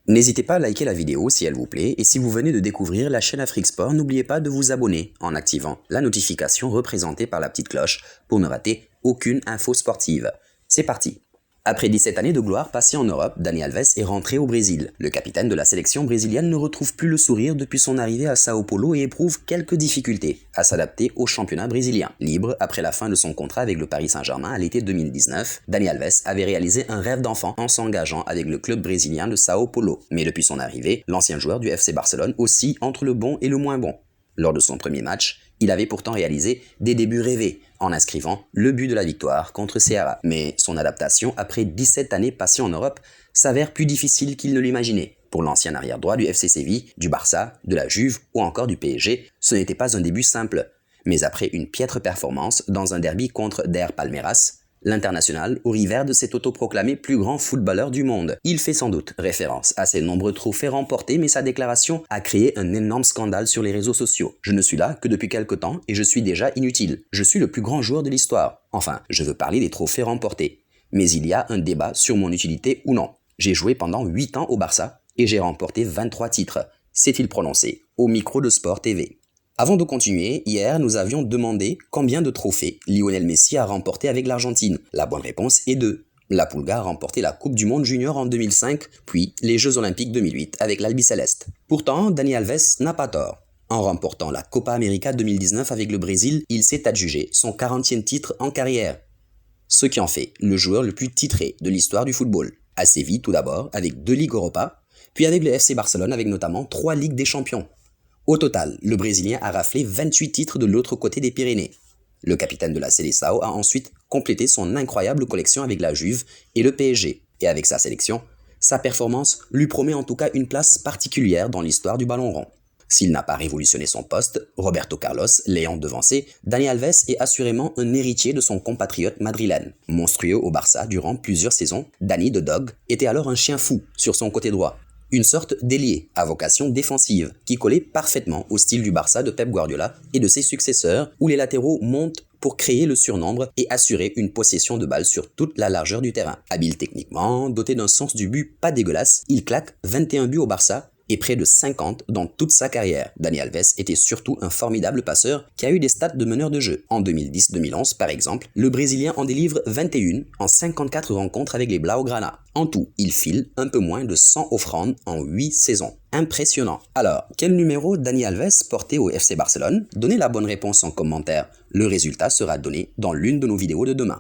N'hésitez pas à liker la vidéo si elle vous plaît et si vous venez de découvrir la chaîne Afrique Sport, n'oubliez pas de vous abonner en activant la notification représentée par la petite cloche pour ne rater aucune info sportive. C'est parti! Après 17 années de gloire passées en Europe, Dani Alves est rentré au Brésil. Le capitaine de la sélection brésilienne ne retrouve plus le sourire depuis son arrivée à Sao Paulo et éprouve quelques difficultés à s'adapter au championnat brésilien. Libre après la fin de son contrat avec le Paris Saint-Germain à l'été 2019, Dani Alves avait réalisé un rêve d'enfant en s'engageant avec le club brésilien de Sao Paulo. Mais depuis son arrivée, l'ancien joueur du FC Barcelone oscille entre le bon et le moins bon. Lors de son premier match, il avait pourtant réalisé des débuts rêvés en inscrivant le but de la victoire contre Ceará. Mais son adaptation après 17 années passées en Europe s'avère plus difficile qu'il ne l'imaginait. Pour l'ancien arrière-droit du FC Séville, du Barça, de la Juve ou encore du PSG, ce n'était pas un début simple. Mais après une piètre performance dans un derby contre Der Palmeiras, l'international auriverde s'est autoproclamé plus grand footballeur du monde. Il fait sans doute référence à ses nombreux trophées remportés, mais sa déclaration a créé un énorme scandale sur les réseaux sociaux. Je ne suis là que depuis quelque temps et je suis déjà inutile. Je suis le plus grand joueur de l'histoire. Enfin, je veux parler des trophées remportés. Mais il y a un débat sur mon utilité ou non. J'ai joué pendant 8 ans au Barça et j'ai remporté 23 titres, s'est-il prononcé au micro de Sport TV. Avant de continuer, hier, nous avions demandé combien de trophées Lionel Messi a remporté avec l'Argentine. La bonne réponse est 2. La Pulga a remporté la Coupe du Monde Junior en 2005, puis les Jeux Olympiques 2008 avec l'Albiceleste. Pourtant, Dani Alves n'a pas tort. En remportant la Copa América 2019 avec le Brésil, il s'est adjugé son 40e titre en carrière, ce qui en fait le joueur le plus titré de l'histoire du football. À Séville tout d'abord, avec 2 Ligues Europa, puis avec le FC Barcelone avec notamment 3 Ligues des Champions. Au total, le Brésilien a raflé 28 titres de l'autre côté des Pyrénées. Le capitaine de la Seleção a ensuite complété son incroyable collection avec la Juve et le PSG. Et avec sa sélection, sa performance lui promet en tout cas une place particulière dans l'histoire du ballon rond. S'il n'a pas révolutionné son poste, Roberto Carlos l'ayant devancé, Dani Alves est assurément un héritier de son compatriote madrilène. Monstrueux au Barça durant plusieurs saisons, Dani the Dog était alors un chien fou sur son côté droit. Une sorte d'ailier à vocation défensive qui collait parfaitement au style du Barça de Pep Guardiola et de ses successeurs où les latéraux montent pour créer le surnombre et assurer une possession de balle sur toute la largeur du terrain. Habile techniquement, doté d'un sens du but pas dégueulasse, il claque 21 buts au Barça et près de 50 dans toute sa carrière. Dani Alves était surtout un formidable passeur qui a eu des stats de meneur de jeu. En 2010-2011 par exemple, le Brésilien en délivre 21 en 54 rencontres avec les Blaugrana. En tout, il file un peu moins de 100 offrandes en 8 saisons. Impressionnant. Alors, quel numéro Dani Alves portait au FC Barcelone? Donnez la bonne réponse en commentaire. Le résultat sera donné dans l'une de nos vidéos de demain.